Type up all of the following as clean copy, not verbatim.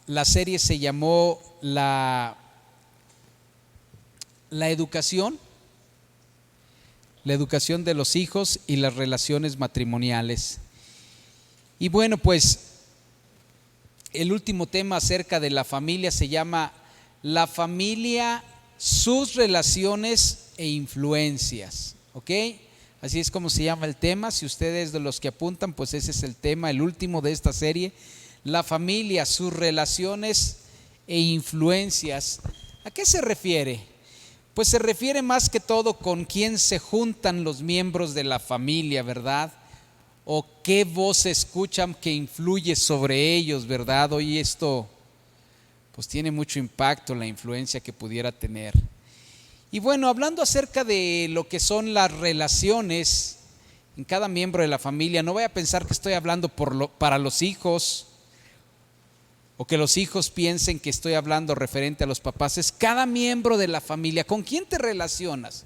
La serie se llamó la educación de los hijos y las relaciones matrimoniales. Y bueno, pues el último tema acerca de la familia se llama la familia, sus relaciones e influencias, ¿ok? Así es como se llama el tema. Si ustedes de los que apuntan, pues ese es el tema, el último de esta serie. La familia, sus relaciones e influencias. ¿A qué se refiere? Pues se refiere más que todo con quién se juntan los miembros de la familia, ¿verdad? O qué voz escuchan que influye sobre ellos, ¿verdad? Hoy esto pues tiene mucho impacto, la influencia que pudiera tener. Y bueno, hablando acerca de lo que son las relaciones en cada miembro de la familia, no vaya a pensar que estoy hablando para los hijos, o que los hijos piensen que estoy hablando referente a los papás. Es cada miembro de la familia. ¿Con quién te relacionas?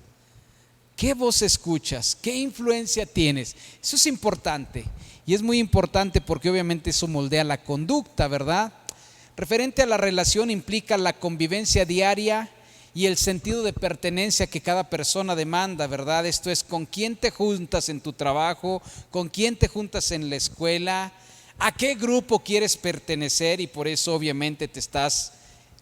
¿Qué voz escuchas? ¿Qué influencia tienes? Eso es importante, y es muy importante porque obviamente eso moldea la conducta, ¿verdad? Referente a la relación implica la convivencia diaria y el sentido de pertenencia que cada persona demanda, ¿verdad? Esto es, con quién te juntas en tu trabajo, con quién te juntas en la escuela, a qué grupo quieres pertenecer, y por eso obviamente te estás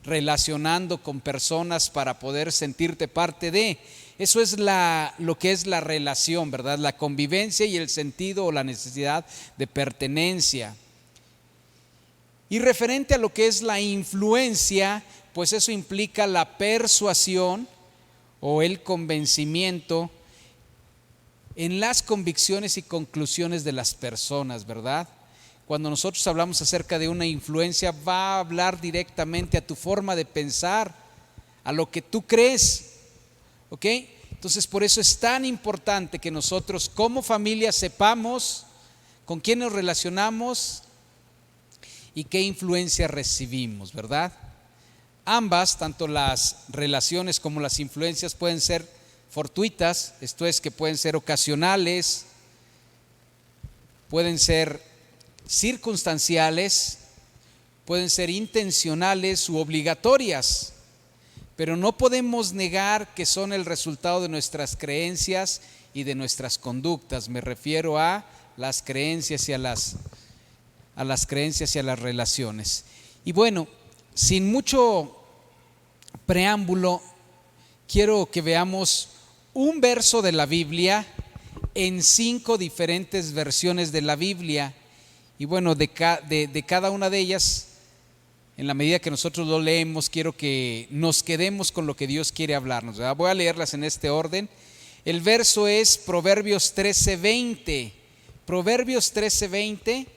relacionando con personas para poder sentirte parte de. Eso es lo que es la relación, ¿verdad? La convivencia y el sentido o la necesidad de pertenencia. Y referente a lo que es la influencia, pues eso implica la persuasión o el convencimiento en las convicciones y conclusiones de las personas, ¿verdad? Cuando nosotros hablamos acerca de una influencia, va a hablar directamente a tu forma de pensar, a lo que tú crees, ¿ok? Entonces por eso es tan importante que nosotros como familia sepamos con quién nos relacionamos y qué influencia recibimos, ¿verdad? Ambas, tanto las relaciones como las influencias, pueden ser fortuitas, esto es, que pueden ser ocasionales, pueden ser circunstanciales, pueden ser intencionales u obligatorias, pero no podemos negar que son el resultado de nuestras creencias y de nuestras conductas. Me refiero a las creencias y a las creencias y a las relaciones. Y bueno, sin mucho preámbulo, quiero que veamos un verso de la Biblia en 5 diferentes versiones de la Biblia. Y bueno, de cada una de ellas, en la medida que nosotros lo leemos, quiero que nos quedemos con lo que Dios quiere hablarnos, ¿verdad? Voy a leerlas en este orden. El verso es Proverbios 13:20. Proverbios 13:20.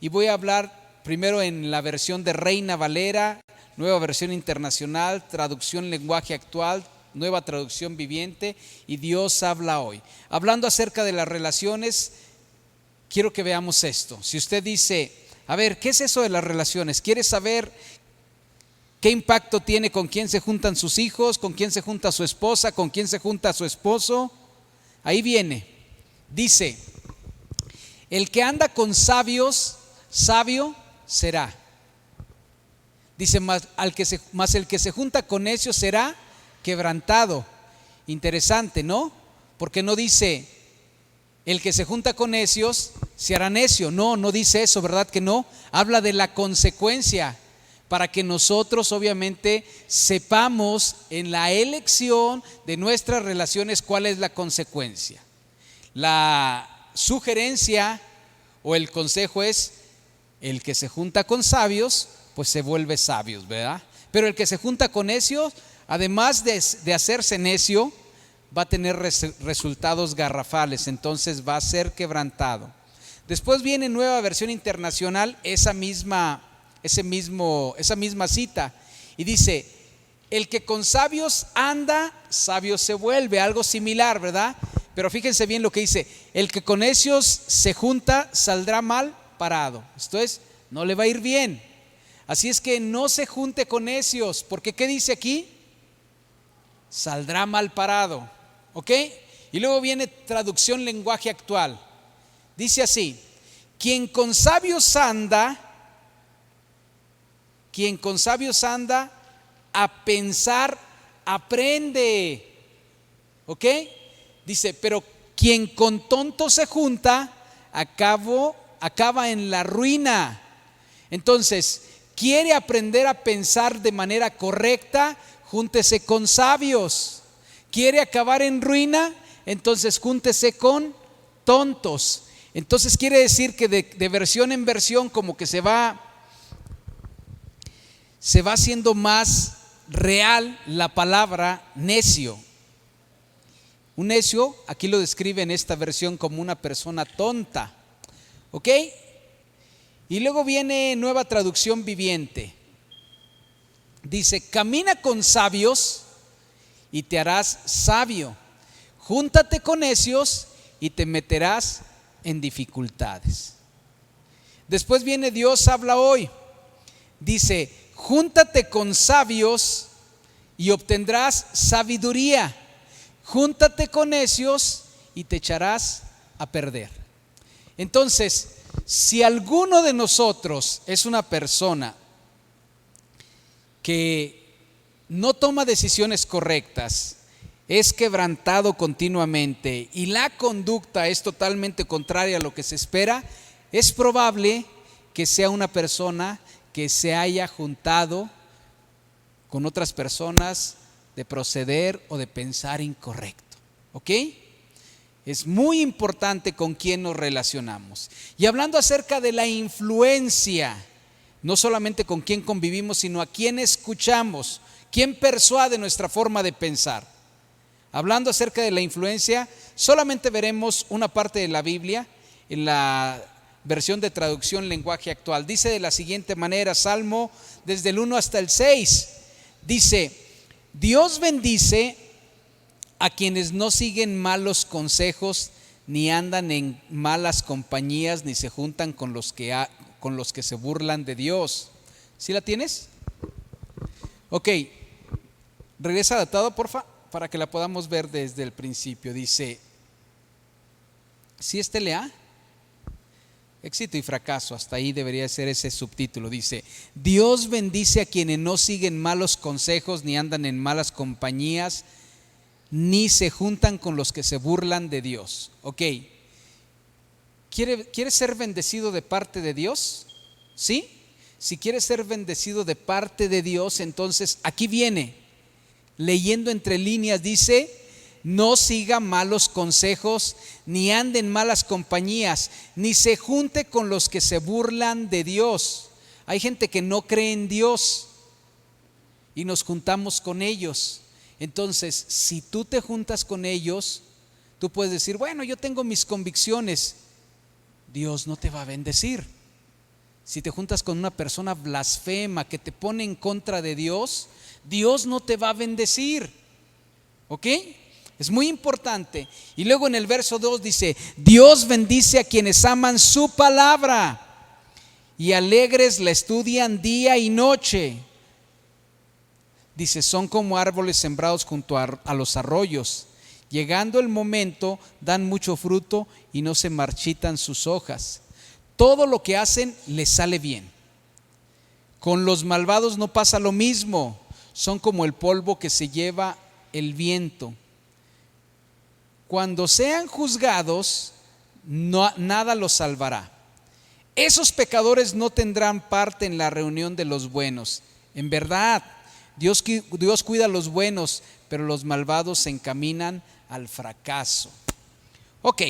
Y voy a hablar primero en la versión de Reina Valera, Nueva Versión Internacional, Traducción Lenguaje Actual, Nueva Traducción Viviente y Dios habla hoy. Hablando acerca de las relaciones, quiero que veamos esto. Si usted dice, a ver, ¿qué es eso de las relaciones? ¿Quiere saber qué impacto tiene con quién se juntan sus hijos, con quién se junta su esposa, con quién se junta su esposo? Ahí viene. Dice, el que anda con sabios, sabio será. Dice, más el que se junta con necios será quebrantado. Interesante, ¿no? Porque no dice, el que se junta con necios se hará necio. No dice eso, ¿verdad que no? Habla de la consecuencia, para que nosotros obviamente sepamos en la elección de nuestras relaciones cuál es la consecuencia. La sugerencia o el consejo es, el que se junta con sabios, pues se vuelve sabios, ¿verdad? Pero el que se junta con necios, además de hacerse necio, va a tener resultados garrafales, entonces va a ser quebrantado. Después viene Nueva Versión Internacional, esa misma cita, y dice, el que con sabios anda, sabio se vuelve, algo similar, ¿verdad? Pero fíjense bien lo que dice, el que con necios se junta saldrá mal parado, esto es, no le va a ir bien. Así es que no se junte con necios, porque ¿qué dice aquí? Saldrá mal parado, ¿ok? Y luego viene Traducción Lenguaje Actual. Dice así, quien con sabios anda, Quien con sabios anda, a pensar aprende. ¿Ok? Dice, pero quien con tontos se junta, acaba en la ruina. Entonces, quiere aprender a pensar de manera correcta, júntese con sabios. Quiere acabar en ruina, entonces júntese con tontos. Entonces quiere decir que de versión en versión como que se va haciendo más real la palabra necio. Un necio, aquí lo describe en esta versión como una persona tonta. ¿Ok? Y luego viene Nueva Traducción Viviente. Dice, camina con sabios y te harás sabio. Júntate con necios y te meterás en dificultades. Después viene Dios habla hoy. Dice, júntate con sabios y obtendrás sabiduría. Júntate con necios y te echarás a perder. Entonces, si alguno de nosotros es una persona que no toma decisiones correctas, es quebrantado continuamente y la conducta es totalmente contraria a lo que se espera, es probable que sea una persona que se haya juntado con otras personas de proceder o de pensar incorrecto. ¿Ok? Es muy importante con quién nos relacionamos. Y hablando acerca de la influencia, no solamente con quién convivimos, sino a quién escuchamos, quién persuade nuestra forma de pensar. Hablando acerca de la influencia, solamente veremos una parte de la Biblia en la versión de traducción lenguaje actual. Dice de la siguiente manera, Salmo desde el 1 hasta el 6, dice, Dios bendice a quienes no siguen malos consejos, ni andan en malas compañías, ni se juntan con los que se burlan de Dios. ¿Sí la tienes? Ok, regresa adaptado, porfa, para que la podamos ver desde el principio. Dice, ¿sí lea? Éxito y fracaso, hasta ahí debería ser ese subtítulo. Dice, Dios bendice a quienes no siguen malos consejos, ni andan en malas compañías, ni se juntan con los que se burlan de Dios. Ok, ¿quieres ser bendecido de parte de Dios? ¿Sí? Si quieres ser bendecido de parte de Dios, entonces aquí viene, leyendo entre líneas, dice, no siga malos consejos, ni ande en malas compañías, ni se junte con los que se burlan de Dios. Hay gente que no cree en Dios y nos juntamos con ellos. Entonces, si tú te juntas con ellos, tú puedes decir, bueno, yo tengo mis convicciones. Dios no te va a bendecir. Si te juntas con una persona blasfema que te pone en contra de Dios, Dios no te va a bendecir. ¿Ok? Es muy importante. Y luego en el verso 2 dice, Dios bendice a quienes aman su palabra y alegres la estudian día y noche. Dice, son como árboles sembrados junto a los arroyos. Llegando el momento, dan mucho fruto y no se marchitan sus hojas. Todo lo que hacen les sale bien. Con los malvados no pasa lo mismo. Son como el polvo que se lleva el viento. Cuando sean juzgados, nada los salvará. Esos pecadores no tendrán parte en la reunión de los buenos. En verdad, Dios cuida a los buenos, pero los malvados se encaminan al fracaso. Ok,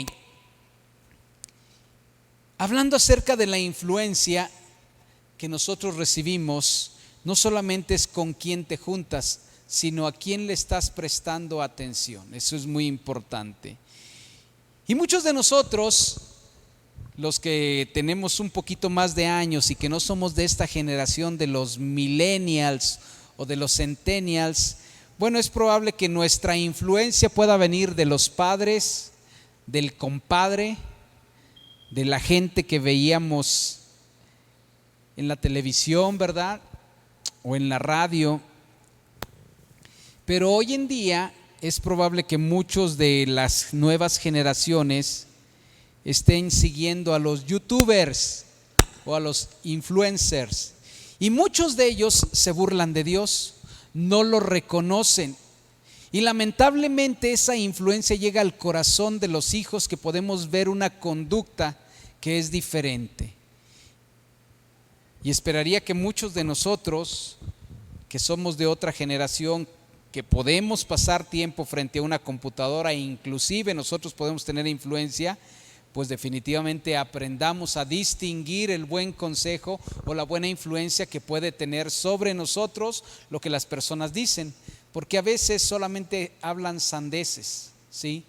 hablando acerca de la influencia que nosotros recibimos, no solamente es con quién te juntas, sino a quién le estás prestando atención. Eso es muy importante. Y muchos de nosotros, los que tenemos un poquito más de años y que no somos de esta generación de los millennials o de los centennials, bueno, es probable que nuestra influencia pueda venir de los padres, del compadre, de la gente que veíamos en la televisión, ¿verdad? O en la radio. Pero hoy en día es probable que muchos de las nuevas generaciones estén siguiendo a los youtubers o a los influencers. Y muchos de ellos se burlan de Dios, no lo reconocen. Y lamentablemente esa influencia llega al corazón de los hijos, que podemos ver una conducta que es diferente. Y esperaría que muchos de nosotros, que somos de otra generación, que podemos pasar tiempo frente a una computadora e inclusive nosotros podemos tener influencia, pues definitivamente aprendamos a distinguir el buen consejo o la buena influencia que puede tener sobre nosotros lo que las personas dicen, porque a veces solamente hablan sandeces, ¿sí?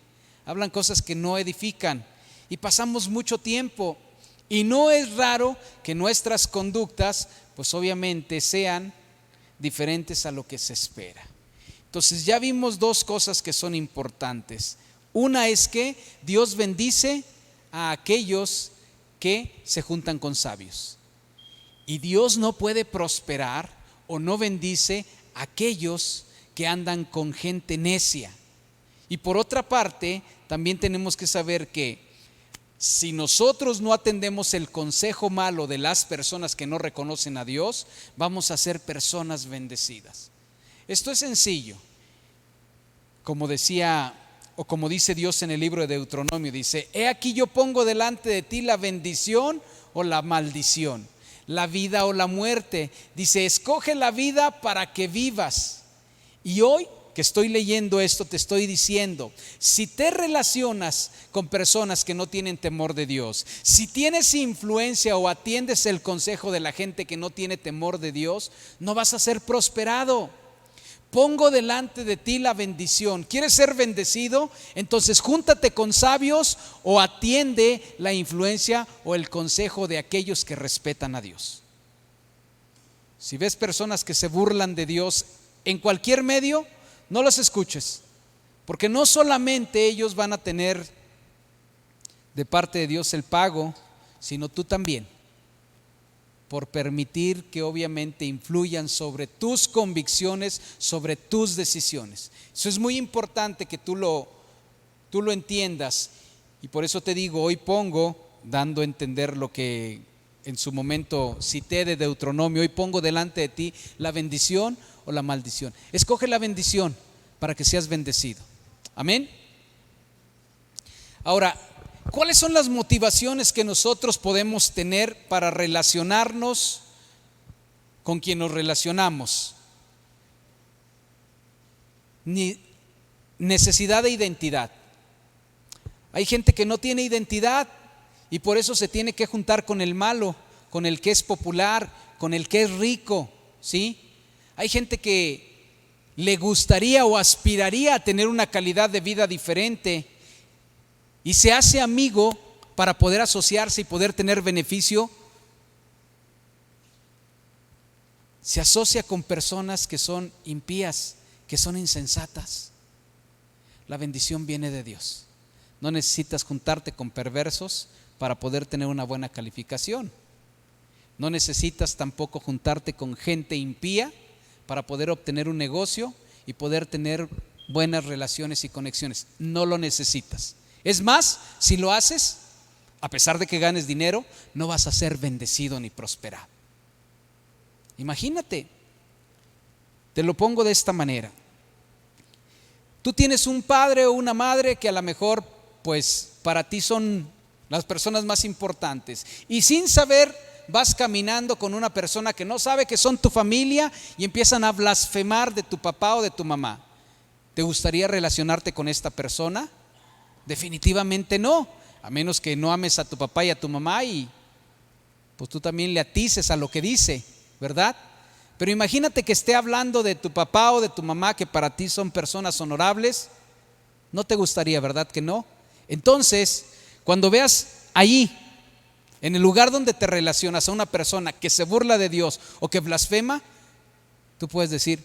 Hablan cosas que no edifican y pasamos mucho tiempo, y no es raro que nuestras conductas pues obviamente sean diferentes a lo que se espera. Entonces ya vimos dos cosas que son importantes. Una es que Dios bendice a aquellos que se juntan con sabios, y Dios no puede prosperar o no bendice a aquellos que andan con gente necia. Y por otra parte, también tenemos que saber que si nosotros no atendemos el consejo malo de las personas que no reconocen a Dios, vamos a ser personas bendecidas. Esto es sencillo. Como decía, o como dice Dios en el libro de Deuteronomio, dice: he aquí yo pongo delante de ti la bendición o la maldición, la vida o la muerte. Dice: escoge la vida para que vivas. Y hoy que estoy leyendo esto, te estoy diciendo, si te relacionas con personas que no tienen temor de Dios, si tienes influencia o atiendes el consejo de la gente que no tiene temor de Dios, no vas a ser prosperado. Pongo delante de ti la bendición. ¿Quieres ser bendecido? Entonces júntate con sabios o atiende la influencia o el consejo de aquellos que respetan a Dios. Si ves personas que se burlan de Dios en cualquier medio, no los escuches, porque no solamente ellos van a tener de parte de Dios el pago, sino tú también, por permitir que obviamente influyan sobre tus convicciones, sobre tus decisiones. Eso es muy importante que tú lo entiendas, y por eso te digo, hoy pongo, dando a entender lo que en su momento cité de Deuteronomio, hoy pongo delante de ti la bendición o la maldición. Escoge la bendición para que seas bendecido. Amén. Ahora, ¿cuáles son las motivaciones que nosotros podemos tener para relacionarnos con quien nos relacionamos? Necesidad de identidad. Hay gente que no tiene identidad y por eso se tiene que juntar con el malo, con el que es popular, con el que es rico, ¿sí? Hay gente que le gustaría o aspiraría a tener una calidad de vida diferente y se hace amigo para poder asociarse y poder tener beneficio. Se asocia con personas que son impías, que son insensatas. La bendición viene de Dios. No necesitas juntarte con perversos para poder tener una buena calificación. No necesitas tampoco juntarte con gente impía para poder obtener un negocio y poder tener buenas relaciones y conexiones. No lo necesitas. Es más, si lo haces, a pesar de que ganes dinero, no vas a ser bendecido ni prosperado. Imagínate, te lo pongo de esta manera. Tú tienes un padre o una madre que a lo mejor pues para ti son las personas más importantes, y sin saber vas caminando con una persona que no sabe que son tu familia y empiezan a blasfemar de tu papá o de tu mamá. ¿Te gustaría relacionarte con esta persona? Definitivamente no, a menos que no ames a tu papá y a tu mamá y pues tú también le atices a lo que dice, ¿verdad? Pero imagínate que esté hablando de tu papá o de tu mamá, que para ti son personas honorables. No te gustaría, ¿verdad que no? Entonces, cuando veas ahí, en el lugar donde te relacionas, a una persona que se burla de Dios o que blasfema, tú puedes decir: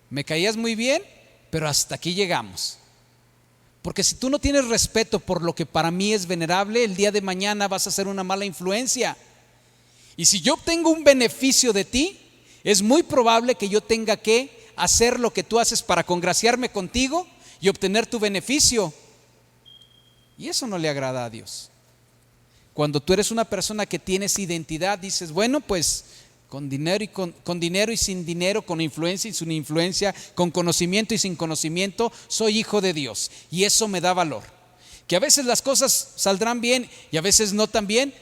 me caías muy bien, pero hasta aquí llegamos. Porque si tú no tienes respeto por lo que para mí es venerable, el día de mañana vas a ser una mala influencia. Y si yo obtengo un beneficio de ti, es muy probable que yo tenga que hacer lo que tú haces para congraciarme contigo y obtener tu beneficio. Y eso no le agrada a Dios. Cuando tú eres una persona que tienes identidad, dices: bueno, pues con dinero con dinero y sin dinero, con influencia y sin influencia, con conocimiento y sin conocimiento, soy hijo de Dios. Y eso me da valor. Que a veces las cosas saldrán bien y a veces no tan bien.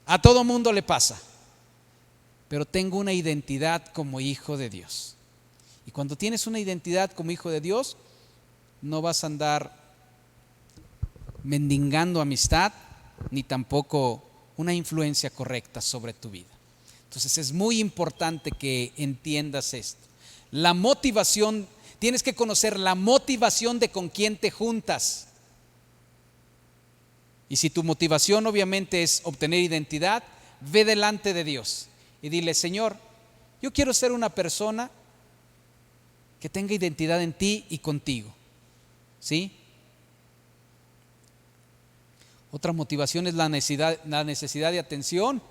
A todo mundo le pasa. Pero tengo una identidad como hijo de Dios. Y cuando tienes una identidad como hijo de Dios, no vas a andar mendigando amistad, ni tampoco una influencia correcta sobre tu vida. Entonces es muy importante que entiendas esto. La motivación, tienes que conocer la motivación de con quién te juntas. Y si tu motivación obviamente es obtener identidad, ve delante de Dios y dile: Señor, yo quiero ser una persona que tenga identidad en ti y contigo. ¿Sí? Otra motivación es la necesidad de atención.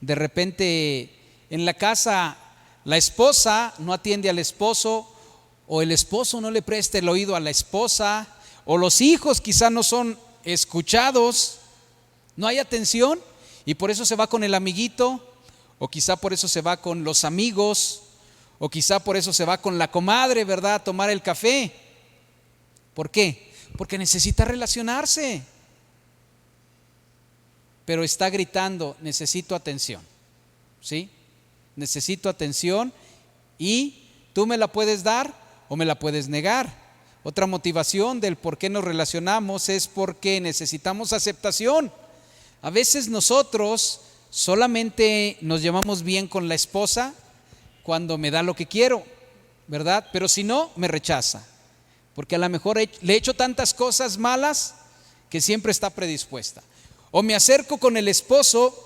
De repente en la casa la esposa no atiende al esposo, o el esposo no le presta el oído a la esposa, o los hijos quizá no son escuchados, no hay atención y por eso se va con el amiguito, o quizá por eso se va con los amigos, o quizá por eso se va con la comadre, ¿verdad?, a tomar el café. ¿Por qué? Porque necesita relacionarse, pero está gritando: necesito atención. ¿Sí? Necesito atención, y tú me la puedes dar o me la puedes negar. Otra motivación del por qué nos relacionamos es porque necesitamos aceptación. A veces nosotros solamente nos llevamos bien con la esposa cuando me da lo que quiero, ¿verdad? Pero si no, me rechaza, porque a lo mejor le he hecho tantas cosas malas que siempre está predispuesta. O me acerco con el esposo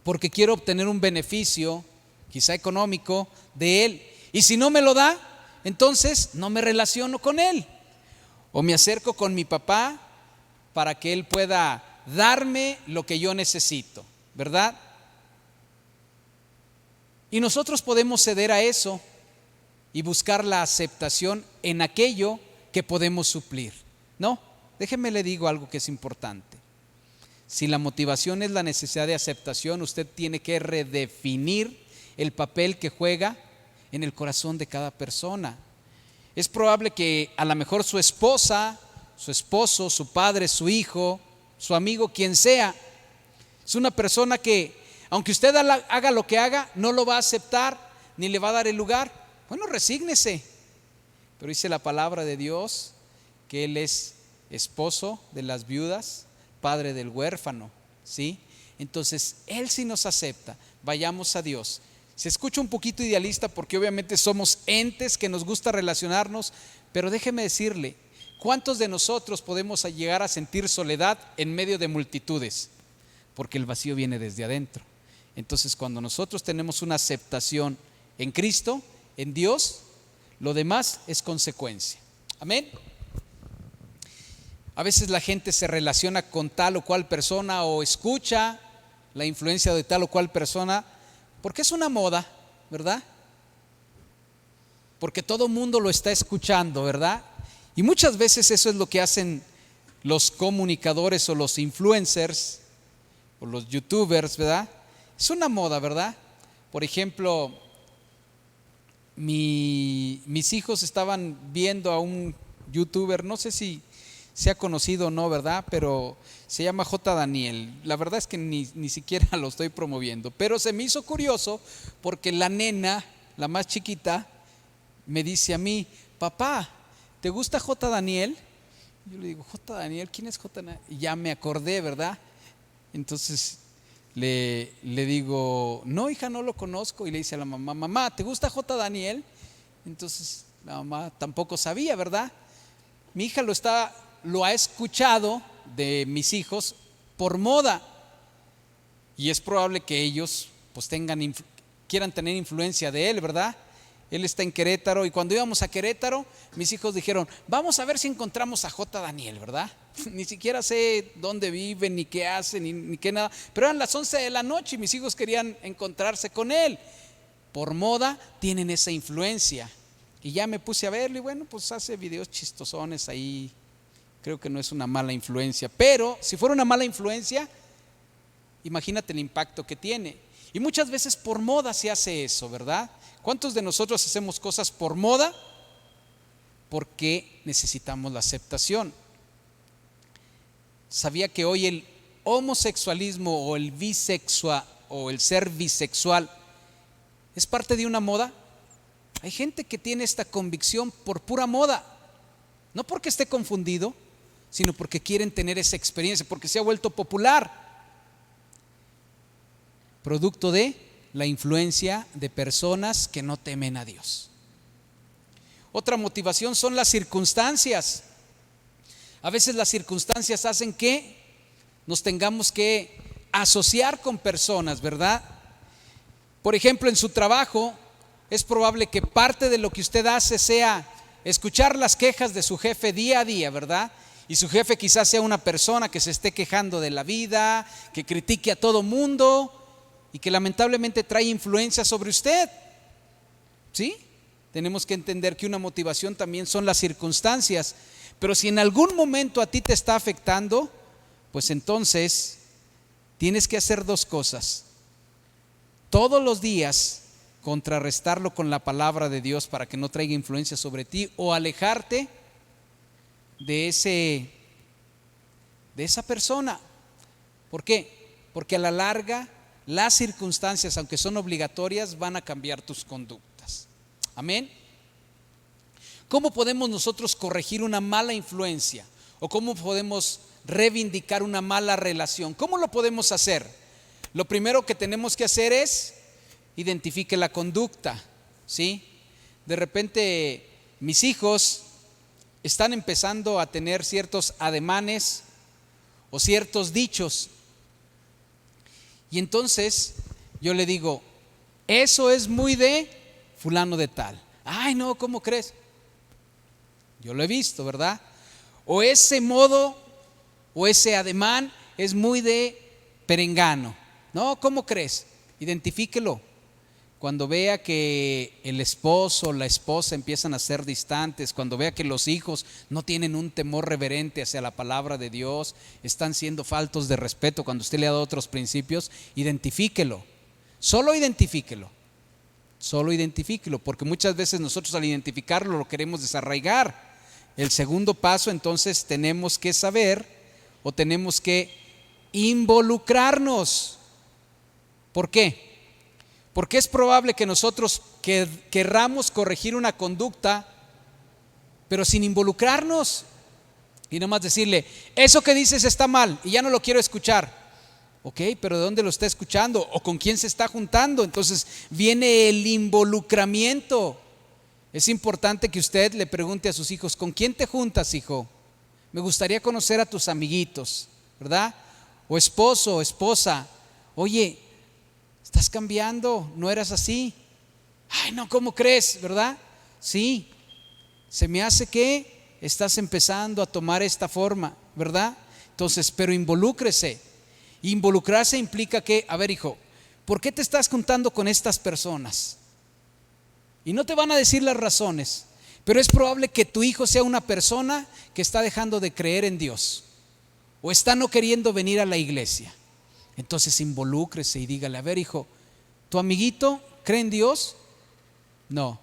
porque quiero obtener un beneficio, quizá económico, de él, y si no me lo da, entonces no me relaciono con él. O me acerco con mi papá para que él pueda darme lo que yo necesito, ¿verdad? Y nosotros podemos ceder a eso y buscar la aceptación en aquello que podemos suplir. No, déjeme le digo algo que es importante. Si la motivación es la necesidad de aceptación, usted tiene que redefinir el papel que juega en el corazón de cada persona. Es probable que a lo mejor su esposa, su esposo, su padre, su hijo, su amigo, quien sea, es una persona que, aunque usted haga lo que haga, no lo va a aceptar ni le va a dar el lugar. Bueno, resígnese. Pero dice la palabra de Dios que Él es esposo de las viudas, padre del huérfano, ¿sí? Entonces Él sí nos acepta. Vayamos a Dios. Se escucha un poquito idealista porque obviamente somos entes que nos gusta relacionarnos, pero déjeme decirle, ¿cuántos de nosotros podemos llegar a sentir soledad en medio de multitudes? Porque el vacío viene desde adentro. Entonces cuando nosotros tenemos una aceptación en Cristo, en Dios, lo demás es consecuencia. Amén. A veces la gente se relaciona con tal o cual persona o escucha la influencia de tal o cual persona porque es una moda, ¿verdad? Porque todo mundo lo está escuchando, ¿verdad? Y muchas veces eso es lo que hacen los comunicadores o los influencers o los youtubers, ¿verdad? Es una moda, ¿verdad? Por ejemplo, mis hijos estaban viendo a un youtuber, no sé si se ha conocido o no, ¿verdad? Pero se llama J. Daniel. La verdad es que ni siquiera lo estoy promoviendo, pero se me hizo curioso porque la nena, la más chiquita, me dice a mí: papá, ¿te gusta J. Daniel? Yo le digo: J. Daniel, ¿quién es J. Daniel? Y ya me acordé, ¿verdad? Entonces le digo: no, hija, no lo conozco. Y le dice a la mamá: mamá, ¿te gusta J. Daniel? Entonces la mamá tampoco sabía, ¿verdad? Mi hija lo ha escuchado de mis hijos por moda, y es probable que ellos pues quieran tener influencia de él, ¿verdad? Él está en Querétaro, y cuando íbamos a Querétaro, mis hijos dijeron: vamos a ver si encontramos a J. Daniel, ¿verdad? Ni siquiera sé dónde vive, ni qué hace, ni qué nada, pero eran las 11 de la noche y mis hijos querían encontrarse con él. Por moda tienen esa influencia. Y ya me puse a verlo, y bueno, pues hace videos chistosones ahí. Creo que no es una mala influencia, pero si fuera una mala influencia, Imagínate el impacto que tiene. Y muchas veces por moda se hace eso, ¿verdad? ¿Cuántos de nosotros hacemos cosas por moda? Porque necesitamos la aceptación. ¿Sabía que hoy el homosexualismo o el bisexual o el ser bisexual es parte de una moda? Hay gente que tiene esta convicción por pura moda, no porque esté confundido, sino porque quieren tener esa experiencia, porque se ha vuelto popular, producto de la influencia de personas que no temen a Dios. Otra motivación son las circunstancias. A veces las circunstancias hacen que nos tengamos que asociar con personas, ¿verdad? Por ejemplo, en su trabajo es probable que parte de lo que usted hace sea escuchar las quejas de su jefe día a día, ¿verdad? Y su jefe quizás sea una persona que se esté quejando de la vida, que critique a todo mundo y que lamentablemente trae influencia sobre usted. ¿Sí? Tenemos que entender que una motivación también son las circunstancias. Pero si en algún momento a ti te está afectando, pues entonces tienes que hacer dos cosas. Todos los días contrarrestarlo con la palabra de Dios para que no traiga influencia sobre ti, o alejarte de esa persona. ¿Por qué? Porque a la larga las circunstancias, aunque son obligatorias, van a cambiar tus conductas. Amén. ¿Cómo podemos nosotros corregir una mala influencia? ¿O cómo podemos reivindicar una mala relación? ¿Cómo lo podemos hacer? Lo primero que tenemos que hacer es identifique la conducta, ¿sí? De repente mis hijos están empezando a tener ciertos ademanes o ciertos dichos. Y entonces yo le digo, eso es muy de fulano de tal. Ay, no, ¿cómo crees? Yo lo he visto, ¿verdad? O ese modo o ese ademán es muy de perengano. No, ¿cómo crees? Identifíquelo. Cuando vea que el esposo o la esposa empiezan a ser distantes, cuando vea que los hijos no tienen un temor reverente hacia la palabra de Dios, están siendo faltos de respeto cuando usted le ha dado otros principios, identifíquelo. Solo identifíquelo. Solo identifíquelo, porque muchas veces nosotros al identificarlo lo queremos desarraigar. El segundo paso, entonces, tenemos que saber o tenemos que involucrarnos. ¿Por qué? Porque es probable que nosotros querramos corregir una conducta, pero sin involucrarnos y nomás decirle, eso que dices está mal y ya no lo quiero escuchar. Ok, pero ¿de dónde lo está escuchando? ¿O con quién se está juntando? Entonces viene el involucramiento. Es importante que usted le pregunte a sus hijos, ¿con quién te juntas, hijo? Me gustaría conocer a tus amiguitos, ¿verdad? O esposo o esposa, oye, estás cambiando, no eras así. Ay, no, ¿cómo crees? ¿Verdad? Sí, se me hace que estás empezando a tomar esta forma, ¿verdad? Entonces, pero involúcrese. Involucrarse implica que, a ver, hijo, ¿por qué te estás juntando con estas personas? Y no te van a decir las razones, pero es probable que tu hijo sea una persona que está dejando de creer en Dios o está no queriendo venir a la iglesia. Entonces involúcrese y dígale, a ver, hijo, ¿tu amiguito cree en Dios? No.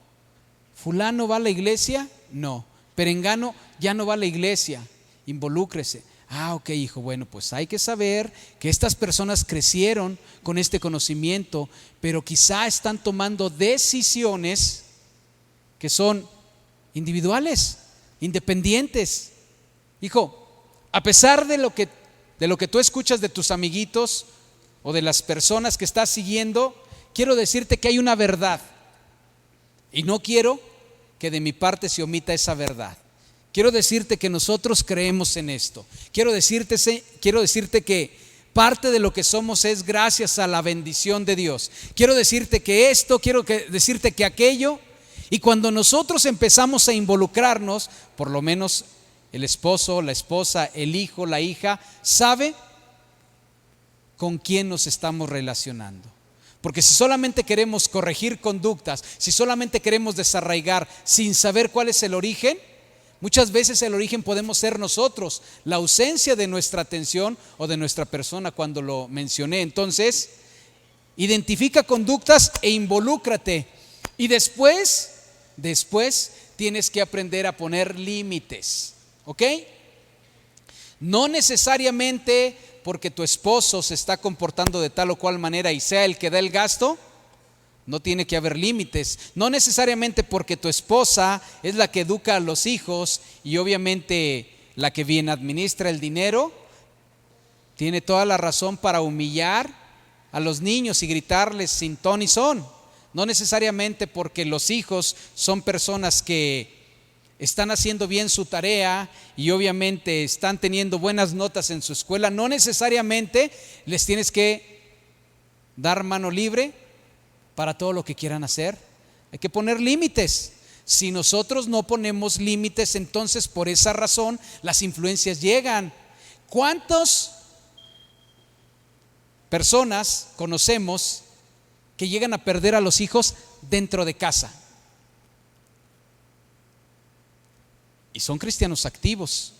¿Fulano va a la iglesia? No. Perengano ya no va a la iglesia. Involúcrese. Ah, ok, hijo, bueno, pues hay que saber que estas personas crecieron con este conocimiento, pero quizá están tomando decisiones que son individuales, independientes. Hijo, a pesar de lo que tú escuchas de tus amiguitos o de las personas que estás siguiendo, quiero decirte que hay una verdad y no quiero que de mi parte se omita esa verdad. Quiero decirte que nosotros creemos en esto. Quiero decirte que parte de lo que somos es gracias a la bendición de Dios. Quiero decirte que esto, decirte que aquello. Y cuando nosotros empezamos a involucrarnos, por lo menos el esposo, la esposa, el hijo, la hija, sabe con quién nos estamos relacionando. Porque si solamente queremos corregir conductas, si solamente queremos desarraigar sin saber cuál es el origen, Muchas veces el origen podemos ser nosotros, la ausencia de nuestra atención o de nuestra persona cuando lo mencioné. Entonces, identifica conductas e involúcrate. Y después tienes que aprender a poner límites, ¿ok? No necesariamente porque tu esposo se está comportando de tal o cual manera y sea el que da el gasto, no tiene que haber límites. No necesariamente porque tu esposa es la que educa a los hijos y obviamente la que bien administra el dinero, tiene toda la razón para humillar a los niños y gritarles sin ton y son. No necesariamente porque los hijos son personas que están haciendo bien su tarea y obviamente están teniendo buenas notas en su escuela, no necesariamente les tienes que dar mano libre para todo lo que quieran hacer. Hay que poner límites. Si nosotros no ponemos límites, entonces por esa razón las influencias llegan. ¿Cuántas personas conocemos que llegan a perder a los hijos dentro de casa? Y son cristianos activos,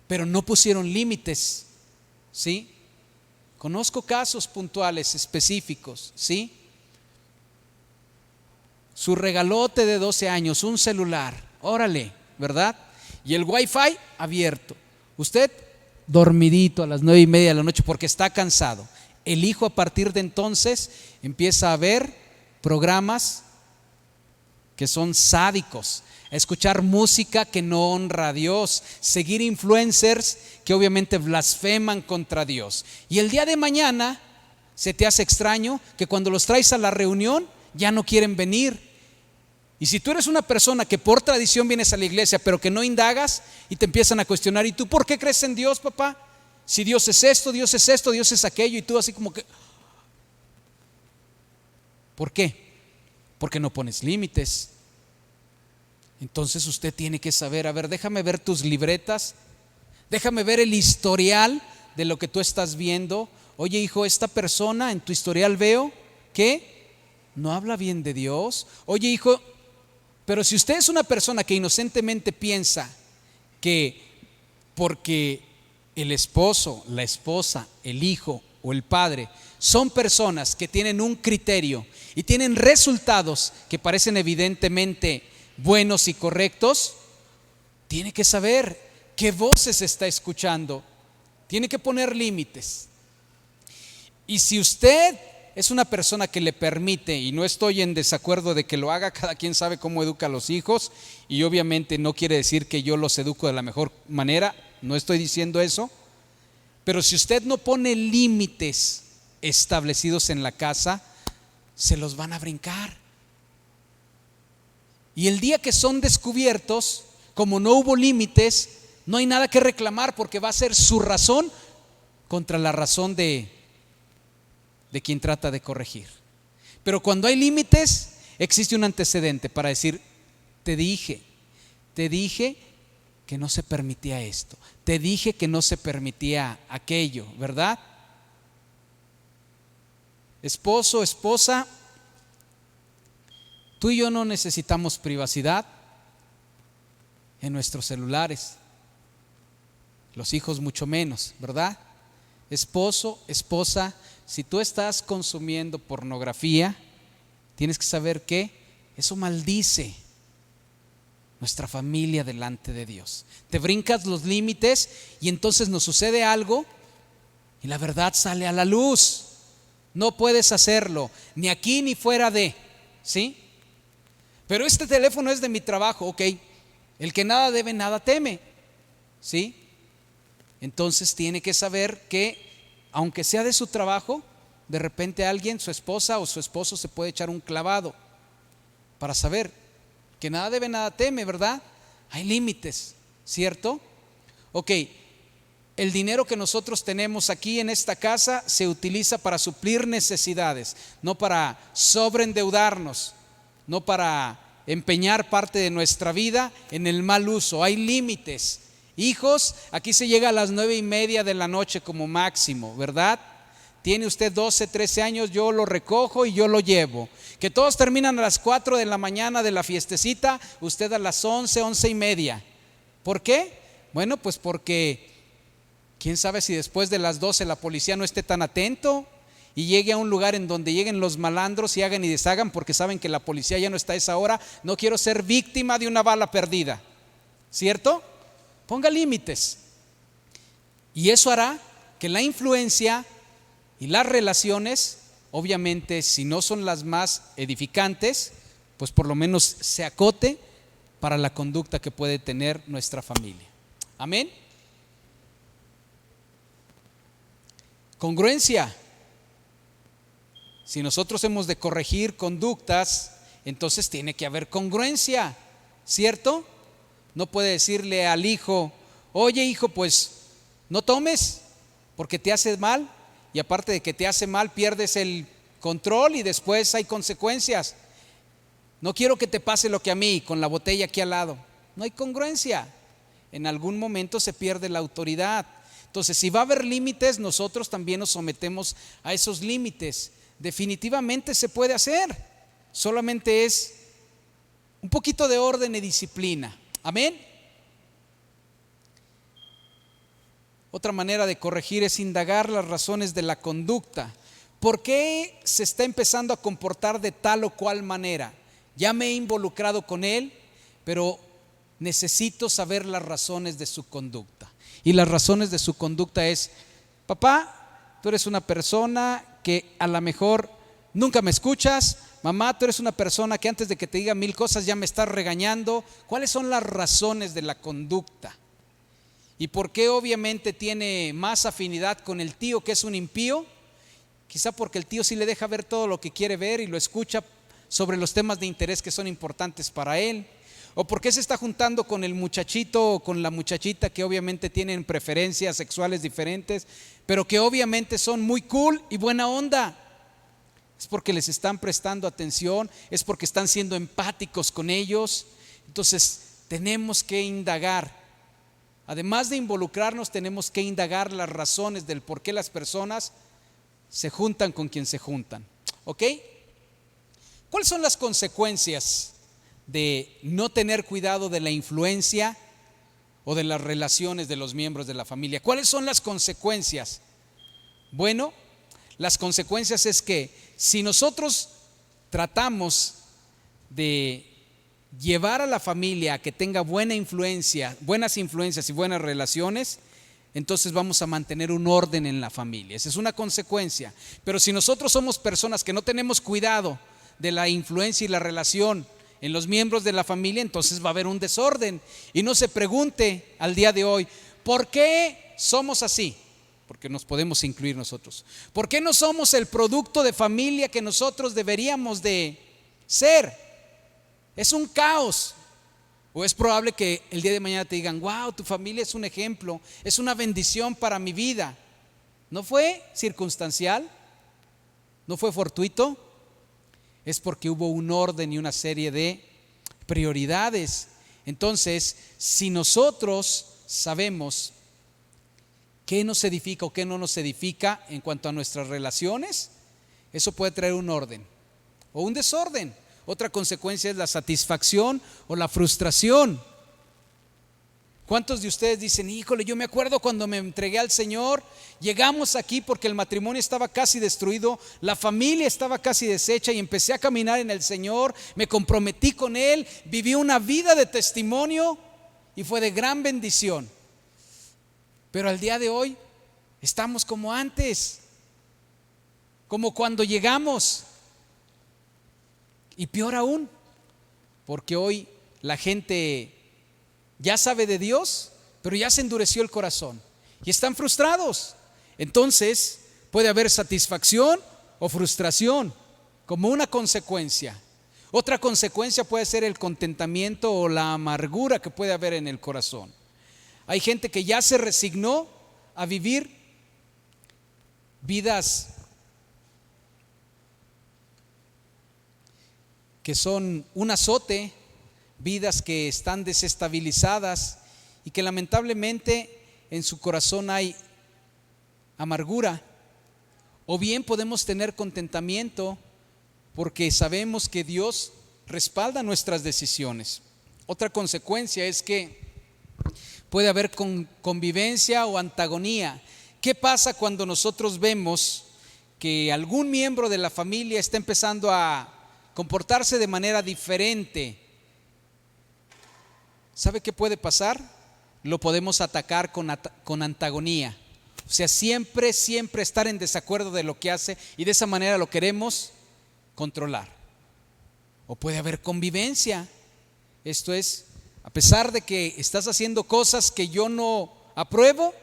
pero no pusieron límites, ¿sí? Conozco casos puntuales, específicos, ¿sí? Su regalote de 12 años, un celular, órale, ¿verdad? Y el wifi abierto. Usted dormidito a las 9:30 de la noche porque está cansado. El hijo a partir de entonces empieza a ver programas que son sádicos, a escuchar música que no honra a Dios, seguir influencers que obviamente blasfeman contra Dios. Y el día de mañana se te hace extraño que cuando los traes a la reunión ya no quieren venir. Y si tú eres una persona que por tradición vienes a la iglesia pero que no indagas y te empiezan a cuestionar, ¿y tú por qué crees en Dios, papá? Si Dios es esto, Dios es esto, Dios es aquello, y tú así como que, ¿por qué? Porque no pones límites. Entonces usted tiene que saber, a ver, déjame ver tus libretas, déjame ver el historial de lo que tú estás viendo. Oye, hijo, esta persona en tu historial veo que no habla bien de Dios. Oye, hijo, pero si usted es una persona que inocentemente piensa que porque el esposo, la esposa, el hijo o el padre son personas que tienen un criterio y tienen resultados que parecen evidentemente buenos y correctos, tiene que saber qué voces está escuchando, tiene que poner límites. Y si usted es una persona que le permite, y no estoy en desacuerdo de que lo haga, cada quien sabe cómo educa a los hijos, y obviamente no quiere decir que yo los educo de la mejor manera, no estoy diciendo eso, pero si usted no pone límites establecidos en la casa, se los van a brincar. Y el día que son descubiertos, como no hubo límites, no hay nada que reclamar porque va a ser su razón contra la razón de quien trata de corregir. Pero cuando hay límites, existe un antecedente para decir, te dije que no se permitía esto, te dije que no se permitía aquello, ¿verdad? Esposo, esposa, tú y yo no necesitamos privacidad en nuestros celulares, los hijos mucho menos, ¿verdad? Esposo, esposa, si tú estás consumiendo pornografía, tienes que saber que eso maldice nuestra familia delante de Dios. Te brincas los límites y entonces nos sucede algo y la verdad sale a la luz. No puedes hacerlo, ni aquí ni fuera de, ¿sí? Pero este teléfono es de mi trabajo, ok. El que nada debe, nada teme, ¿sí? Entonces tiene que saber que aunque sea de su trabajo, de repente alguien, su esposa o su esposo, se puede echar un clavado para saber que nada debe, nada teme, ¿verdad? Hay límites, ¿cierto? Ok, el dinero que nosotros tenemos aquí en esta casa se utiliza para suplir necesidades, no para sobreendeudarnos, no para empeñar parte de nuestra vida en el mal uso. Hay límites. Hijos, aquí se llega a las 9:30 de la noche como máximo, ¿verdad? Tiene usted 12, 13 años, yo lo recojo y yo lo llevo. Que todos terminan a las 4 de la mañana de la fiestecita, usted a las 11, 11:30. ¿Por qué? Bueno, pues porque quién sabe si después de las 12 la policía no esté tan atento y llegue a un lugar en donde lleguen los malandros y hagan y deshagan porque saben que la policía ya no está a esa hora. No quiero ser víctima de una bala perdida, ¿cierto? Ponga límites. Y eso hará que la influencia y las relaciones, obviamente, si no son las más edificantes, pues por lo menos se acote para la conducta que puede tener nuestra familia. Amén. Congruencia. Si nosotros hemos de corregir conductas, entonces tiene que haber congruencia, ¿cierto? No puede decirle al hijo: oye hijo, pues no tomes porque te hace mal, y aparte de que te hace mal pierdes el control y después hay consecuencias. No quiero que te pase lo que a mí con la botella aquí al lado. No hay congruencia. En algún momento se pierde la autoridad. Entonces, si va a haber límites, nosotros también nos sometemos a esos límites. Definitivamente se puede hacer. Solamente es un poquito de orden y disciplina. Amén. Otra manera de corregir es indagar las razones de la conducta. ¿Por qué se está empezando a comportar de tal o cual manera? Ya me he involucrado con él, pero necesito saber las razones de su conducta. Y las razones de su conducta es: papá, tú eres una persona que a lo mejor nunca me escuchas. Mamá, tú eres una persona que antes de que te diga 1000 cosas ya me estás regañando. ¿Cuáles son las razones de la conducta? ¿Y por qué obviamente tiene más afinidad con el tío, que es un impío? Quizá porque el tío sí le deja ver todo lo que quiere ver y lo escucha sobre los temas de interés que son importantes para él. ¿O por qué se está juntando con el muchachito o con la muchachita que obviamente tienen preferencias sexuales diferentes, pero que obviamente son muy cool y buena onda? Es porque les están prestando atención, es porque están siendo empáticos con ellos. Entonces tenemos que indagar. Además de involucrarnos, tenemos que indagar las razones del por qué las personas se juntan con quien se juntan. ¿Ok? ¿Cuáles son las consecuencias de no tener cuidado de la influencia o de las relaciones de los miembros de la familia? ¿Cuáles son las consecuencias? Bueno, las consecuencias es que si nosotros tratamos de llevar a la familia a que tenga buena influencia, buenas influencias y buenas relaciones, entonces vamos a mantener un orden en la familia. Esa es una consecuencia. Pero si nosotros somos personas que no tenemos cuidado de la influencia y la relación en los miembros de la familia, entonces va a haber un desorden. Y no se pregunte al día de hoy: ¿por qué somos así? Porque nos podemos incluir nosotros. ¿Por qué no somos el producto de familia que nosotros deberíamos de ser? Es un caos. O es probable que el día de mañana te digan: wow, tu familia es un ejemplo, es una bendición para mi vida. ¿No fue circunstancial? ¿No fue fortuito? Es porque hubo un orden y una serie de prioridades. Entonces, si nosotros sabemos qué nos edifica o qué no nos edifica en cuanto a nuestras relaciones, eso puede traer un orden o un desorden. Otra consecuencia es la satisfacción o la frustración. ¿Cuántos de ustedes dicen: híjole, yo me acuerdo cuando me entregué al Señor, llegamos aquí porque el matrimonio estaba casi destruido, la familia estaba casi deshecha y empecé a caminar en el Señor, me comprometí con Él, viví una vida de testimonio y fue de gran bendición? Pero al día de hoy estamos como antes, como cuando llegamos. Y peor aún, porque hoy la gente ya sabe de Dios, pero ya se endureció el corazón y están frustrados. Entonces puede haber satisfacción o frustración como una consecuencia. Otra consecuencia puede ser el contentamiento o la amargura que puede haber en el corazón. Hay gente que ya se resignó a vivir vidas que son un azote, vidas que están desestabilizadas y que lamentablemente en su corazón hay amargura. O bien podemos tener contentamiento porque sabemos que Dios respalda nuestras decisiones. Otra consecuencia es que puede haber convivencia o antagonía. ¿Qué pasa cuando nosotros vemos que algún miembro de la familia está empezando a comportarse de manera diferente? ¿Sabe qué puede pasar? Lo podemos atacar con antagonía. O sea, siempre estar en desacuerdo de lo que hace, y de esa manera lo queremos controlar. O puede haber convivencia. Esto es, a pesar de que estás haciendo cosas que yo no apruebo,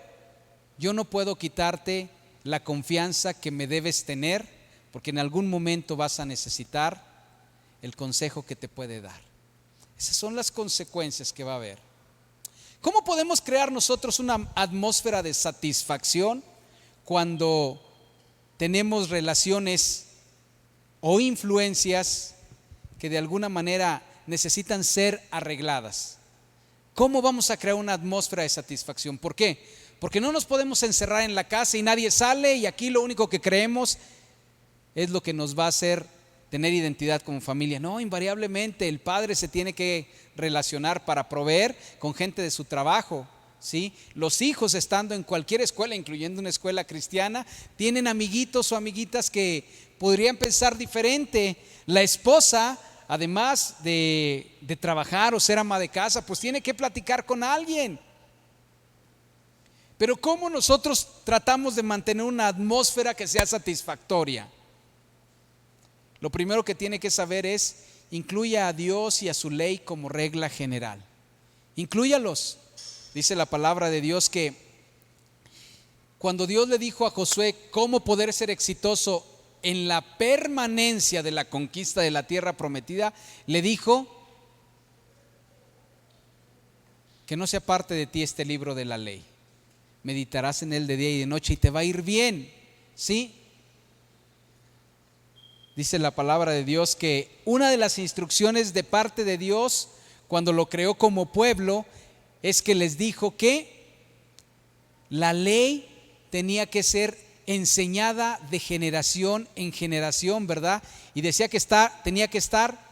yo no puedo quitarte la confianza que me debes tener, porque en algún momento vas a necesitar el consejo que te puede dar. Esas son las consecuencias que va a haber. ¿Cómo podemos crear nosotros una atmósfera de satisfacción cuando tenemos relaciones o influencias que de alguna manera necesitan ser arregladas? ¿Cómo vamos a crear una atmósfera de satisfacción? ¿Por qué? Porque no nos podemos encerrar en la casa y nadie sale, y aquí lo único que creemos es lo que nos va a hacer tener identidad como familia. No, invariablemente el padre se tiene que relacionar para proveer con gente de su trabajo, ¿sí? Los hijos, estando en cualquier escuela, incluyendo una escuela cristiana, tienen amiguitos o amiguitas que podrían pensar diferente. La esposa, además de trabajar o ser ama de casa, pues tiene que platicar con alguien. Pero ¿cómo nosotros tratamos de mantener una atmósfera que sea satisfactoria? Lo primero que tiene que saber es: incluya a Dios y a su ley como regla general. Inclúyalos. Dice la palabra de Dios que cuando Dios le dijo a Josué cómo poder ser exitoso en la permanencia de la conquista de la tierra prometida, le dijo que no se aparte de ti este libro de la ley. Meditarás en él de día y de noche y te va a ir bien, ¿sí? Dice la palabra de Dios que una de las instrucciones de parte de Dios cuando lo creó como pueblo es que les dijo que la ley tenía que ser enseñada de generación en generación, ¿verdad? Y decía que tenía que estar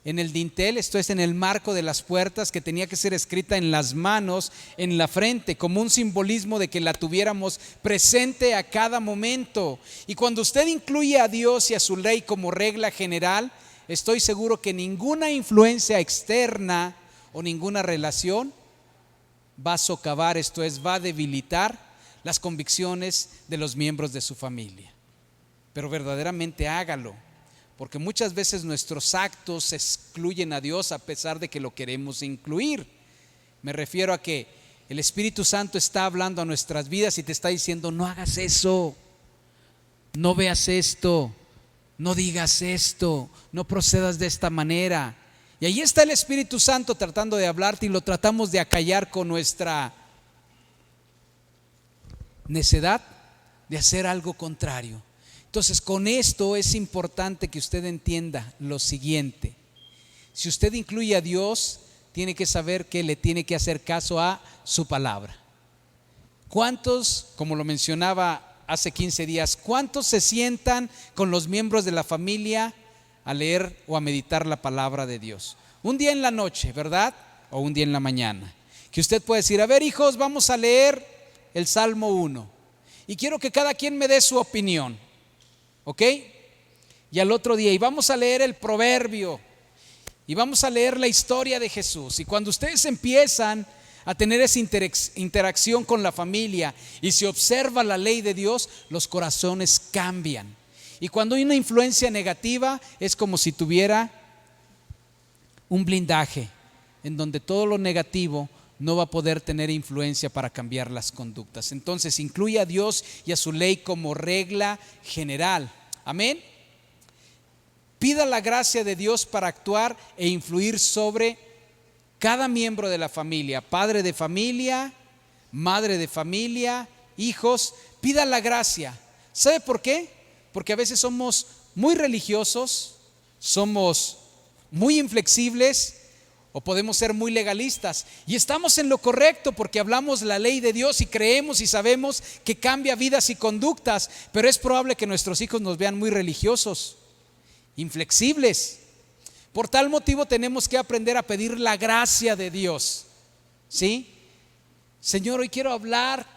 en el dintel, esto es, en el marco de las puertas, que tenía que ser escrita en las manos, en la frente, como un simbolismo de que la tuviéramos presente a cada momento. Y cuando usted incluye a Dios y a su ley como regla general, estoy seguro que ninguna influencia externa o ninguna relación va a socavar, esto es, va a debilitar las convicciones de los miembros de su familia. Pero verdaderamente hágalo, porque muchas veces nuestros actos excluyen a Dios a pesar de que lo queremos incluir. Me refiero a que el Espíritu Santo está hablando a nuestras vidas y te está diciendo: no hagas eso, no veas esto, no digas esto, no procedas de esta manera. Y ahí está el Espíritu Santo tratando de hablarte, y lo tratamos de acallar con nuestra necedad de hacer algo contrario. Entonces, con esto es importante que usted entienda lo siguiente: si usted incluye a Dios, tiene que saber que le tiene que hacer caso a su palabra. ¿Cuántos, como lo mencionaba hace 15 días, cuántos se sientan con los miembros de la familia a leer o a meditar la palabra de Dios? Un día en la noche, ¿verdad? O un día en la mañana, que usted puede decir: a ver, hijos, vamos a leer el Salmo 1 y quiero que cada quien me dé su opinión, ¿ok? Y al otro día, y vamos a leer el proverbio, y vamos a leer la historia de Jesús. Y cuando ustedes empiezan a tener esa interacción con la familia y se observa la ley de Dios, los corazones cambian. Y cuando hay una influencia negativa, es como si tuviera un blindaje en donde todo lo negativo no va a poder tener influencia para cambiar las conductas. Entonces, incluye a Dios y a su ley como regla general. Amén. Pida la gracia de Dios para actuar e influir sobre cada miembro de la familia: padre de familia, madre de familia, hijos. Pida la gracia. ¿Sabe por qué? Porque a veces somos muy religiosos, somos muy inflexibles, o podemos ser muy legalistas, y estamos en lo correcto porque hablamos la ley de Dios y creemos y sabemos que cambia vidas y conductas, pero es probable que nuestros hijos nos vean muy religiosos, inflexibles. Por tal motivo tenemos que aprender a pedir la gracia de Dios, ¿sí? Señor, hoy quiero hablar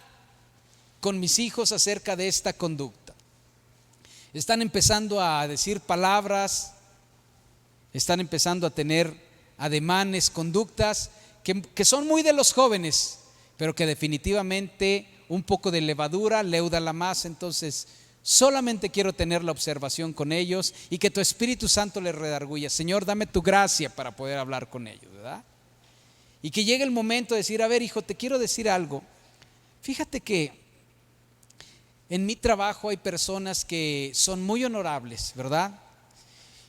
con mis hijos acerca de esta conducta. Están empezando a decir palabras, están empezando a tener ademanes, conductas que son muy de los jóvenes, pero que definitivamente un poco de levadura leuda la masa. Entonces solamente quiero tener la observación con ellos y que tu Espíritu Santo les redarguya. Señor, dame tu gracia para poder hablar con ellos, ¿verdad? Y que llegue el momento de decir, a ver, hijo, te quiero decir algo. Fíjate que en mi trabajo hay personas que son muy honorables, ¿verdad?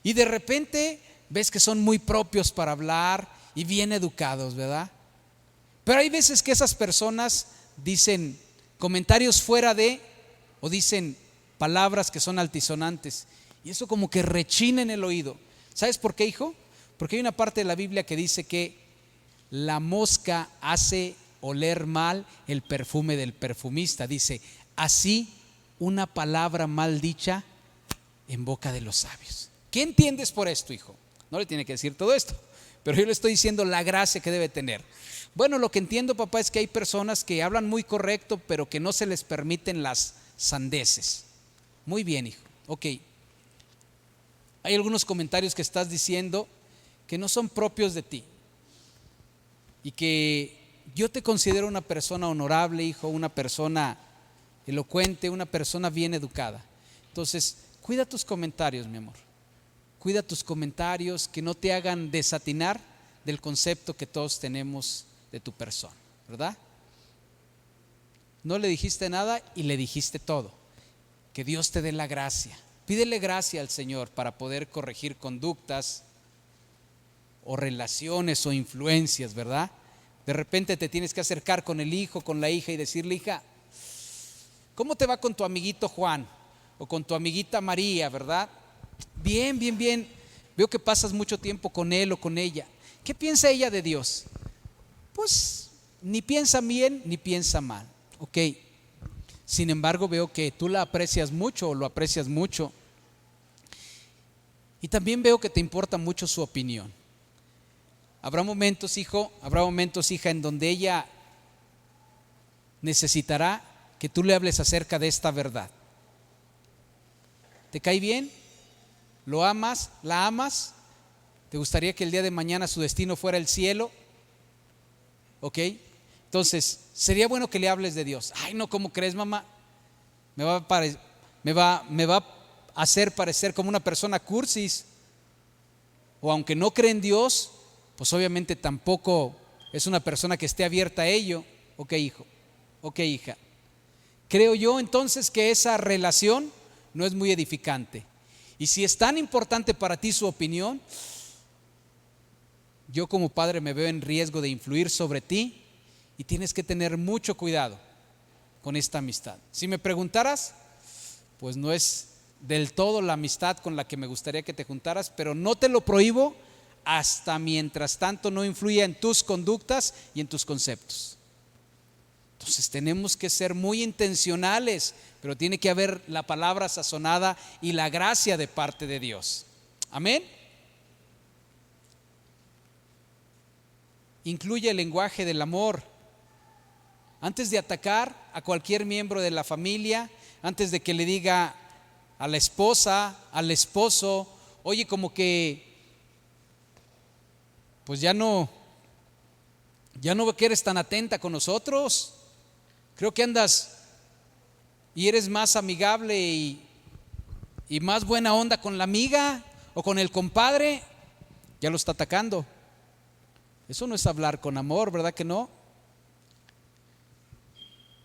Y de repente ves que son muy propios para hablar y bien educados, ¿verdad? Pero hay veces que esas personas dicen comentarios fuera de, o dicen palabras que son altisonantes, y eso como que rechina en el oído. ¿Sabes por qué, hijo? Porque hay una parte de la Biblia que dice que la mosca hace oler mal el perfume del perfumista. Dice, así una palabra mal dicha en boca de los sabios. ¿Qué entiendes por esto, hijo? No le tiene que decir todo esto, pero yo le estoy diciendo la gracia que debe tener. Bueno, lo que entiendo, papá, es que hay personas que hablan muy correcto, pero que no se les permiten las sandeces. Muy bien, hijo. Ok. Hay algunos comentarios que estás diciendo que no son propios de ti. Y que yo te considero una persona honorable, hijo, una persona elocuente, una persona bien educada. Entonces, cuida tus comentarios, mi amor. Cuida tus comentarios, que no te hagan desatinar del concepto que todos tenemos de tu persona, ¿verdad? No le dijiste nada y le dijiste todo. Que Dios te dé la gracia. Pídele gracia al Señor para poder corregir conductas o relaciones o influencias, ¿verdad? De repente te tienes que acercar con el hijo, con la hija y decirle, hija, ¿cómo te va con tu amiguito Juan? O con tu amiguita María, ¿verdad? Bien, bien, bien. Veo que pasas mucho tiempo con él o con ella. ¿Qué piensa ella de Dios? Pues ni piensa bien ni piensa mal. Ok. Sin embargo, veo que tú la aprecias mucho o lo aprecias mucho. Y también veo que te importa mucho su opinión. Habrá momentos, hijo, habrá momentos, hija, en donde ella necesitará que tú le hables acerca de esta verdad. ¿Te cae bien? ¿Lo amas? ¿La amas? ¿Te gustaría que el día de mañana su destino fuera el cielo? ¿Ok? Entonces, sería bueno que le hables de Dios. Ay, no, ¿cómo crees, mamá? Me va a hacer parecer como una persona cursis. O aunque no cree en Dios, pues obviamente tampoco es una persona que esté abierta a ello. Ok, hijo, ok, hija. Creo yo entonces que esa relación no es muy edificante. Y si es tan importante para ti su opinión, yo como padre me veo en riesgo de influir sobre ti y tienes que tener mucho cuidado con esta amistad. Si me preguntaras, pues no es del todo la amistad con la que me gustaría que te juntaras, pero no te lo prohíbo hasta mientras tanto no influya en tus conductas y en tus conceptos. Entonces tenemos que ser muy intencionales, pero tiene que haber la palabra sazonada y la gracia de parte de Dios. Amén. Incluye el lenguaje del amor. Antes de atacar a cualquier miembro de la familia, antes de que le diga a la esposa, al esposo, oye, como que pues ya no veo que eres tan atenta con nosotros. Creo que andas y eres más amigable y más buena onda con la amiga o con el compadre. Ya lo está atacando. Eso no es hablar con amor, ¿verdad que no?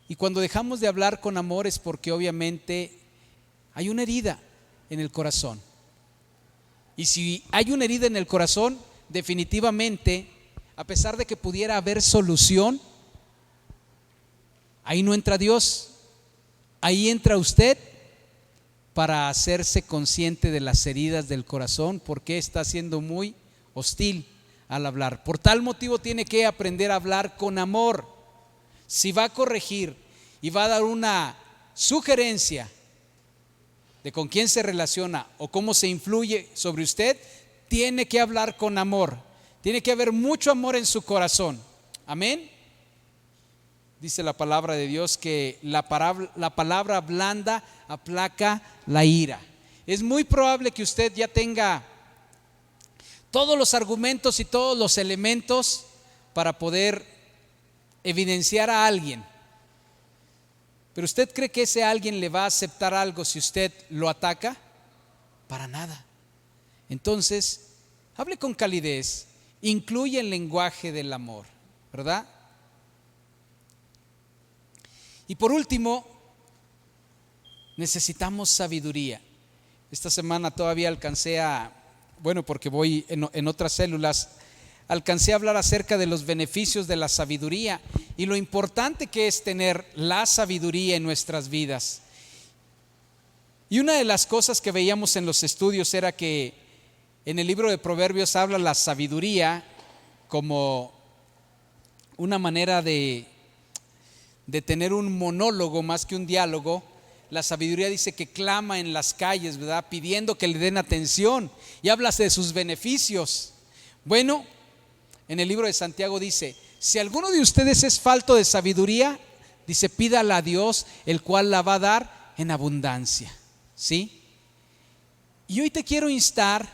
Y cuando dejamos de hablar con amor es porque obviamente hay una herida en el corazón. Y si hay una herida en el corazón, definitivamente, a pesar de que pudiera haber solución, ahí no entra Dios, ahí entra usted para hacerse consciente de las heridas del corazón, porque está siendo muy hostil al hablar. Por tal motivo tiene que aprender a hablar con amor. Si va a corregir y va a dar una sugerencia de con quién se relaciona o cómo se influye sobre usted, tiene que hablar con amor. Tiene que haber mucho amor en su corazón. Amén. Dice la palabra de Dios que la palabra blanda aplaca la ira. Es muy probable que usted ya tenga todos los argumentos y todos los elementos para poder evidenciar a alguien. Pero ¿usted cree que ese alguien le va a aceptar algo si usted lo ataca? Para nada. Entonces, hable con calidez, incluye el lenguaje del amor, ¿verdad? Y por último, necesitamos sabiduría. Esta semana todavía alcancé porque voy en otras células, alcancé a hablar acerca de los beneficios de la sabiduría y lo importante que es tener la sabiduría en nuestras vidas. Y una de las cosas que veíamos en los estudios era que en el libro de Proverbios habla la sabiduría como una manera de tener un monólogo más que un diálogo. La sabiduría dice que clama en las calles, ¿verdad? Pidiendo que le den atención y habla de sus beneficios. Bueno, en el libro de Santiago dice: si alguno de ustedes es falto de sabiduría, dice, pídala a Dios, el cual la va a dar en abundancia. ¿Sí? Y hoy te quiero instar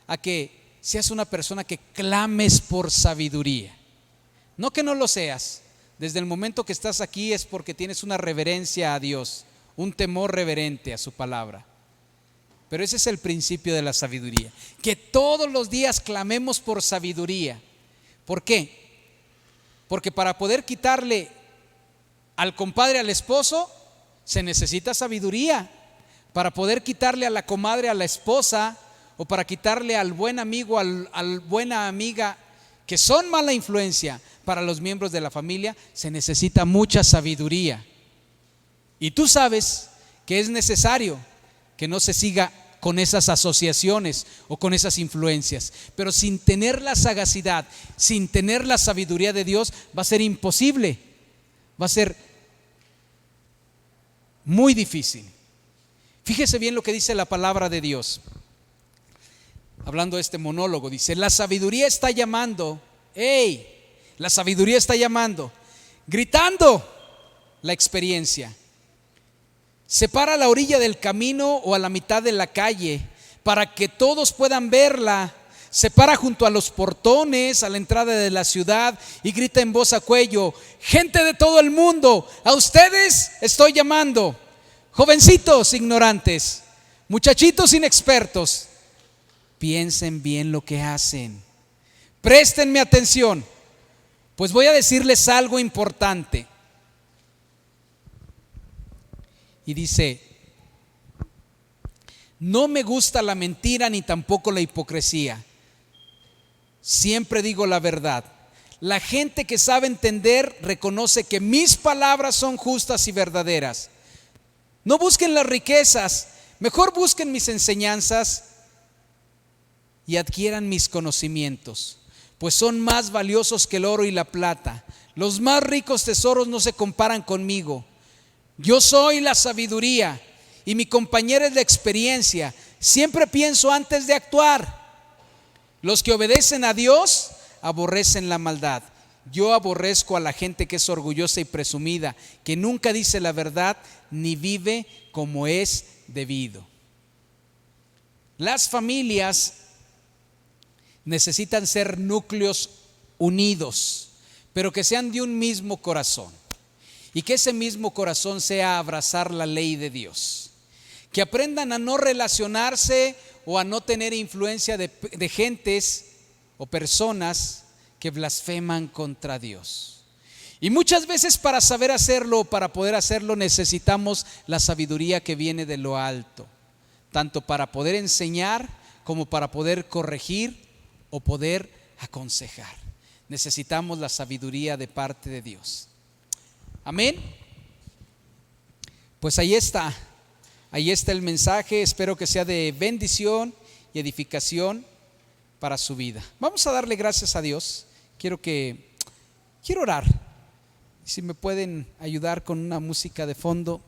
a que seas una persona que clames por sabiduría. No que no lo seas. Desde el momento que estás aquí es porque tienes una reverencia a Dios, un temor reverente a su palabra. Pero ese es el principio de la sabiduría, que todos los días clamemos por sabiduría. ¿Por qué? Porque para poder quitarle al compadre al esposo se necesita sabiduría. Para poder quitarle a la comadre a la esposa, o para quitarle al buen amigo, al buena amiga, que son mala influencia para los miembros de la familia, se necesita mucha sabiduría. Y tú sabes que es necesario que no se siga con esas asociaciones o con esas influencias, pero sin tener la sagacidad, sin tener la sabiduría de Dios, va a ser imposible, va a ser muy difícil. Fíjese bien lo que dice la palabra de Dios. Hablando de este monólogo, dice: la sabiduría está llamando, la sabiduría está llamando, gritando la experiencia. Se para a la orilla del camino o a la mitad de la calle para que todos puedan verla. Se para junto a los portones, a la entrada de la ciudad, y grita en voz a cuello: gente de todo el mundo, a ustedes estoy llamando. Jovencitos ignorantes, muchachitos inexpertos, piensen bien lo que hacen. Préstenme atención, pues voy a decirles algo importante. Y dice: no me gusta la mentira ni tampoco la hipocresía. Siempre digo la verdad. La gente que sabe entender reconoce que mis palabras son justas y verdaderas. No busquen las riquezas, mejor busquen mis enseñanzas y adquieran mis conocimientos, pues son más valiosos que el oro y la plata. Los más ricos tesoros no se comparan conmigo. Yo soy la sabiduría y mi compañera es la experiencia. Siempre pienso antes de actuar. Los que obedecen a Dios aborrecen la maldad. Yo aborrezco a la gente que es orgullosa y presumida, que nunca dice la verdad ni vive como es debido. Las familias necesitan ser núcleos unidos, pero que sean de un mismo corazón. Y que ese mismo corazón sea abrazar la ley de Dios. Que aprendan a no relacionarse o a no tener influencia de gentes o personas que blasfeman contra Dios. Y muchas veces para saber hacerlo, para poder hacerlo, necesitamos la sabiduría que viene de lo alto, tanto para poder enseñar como para poder corregir o poder aconsejar. Necesitamos la sabiduría de parte de Dios. Amén. Pues ahí está el mensaje. Espero que sea de bendición y edificación para su vida. Vamos a darle gracias a Dios. Quiero orar. Si me pueden ayudar con una música de fondo.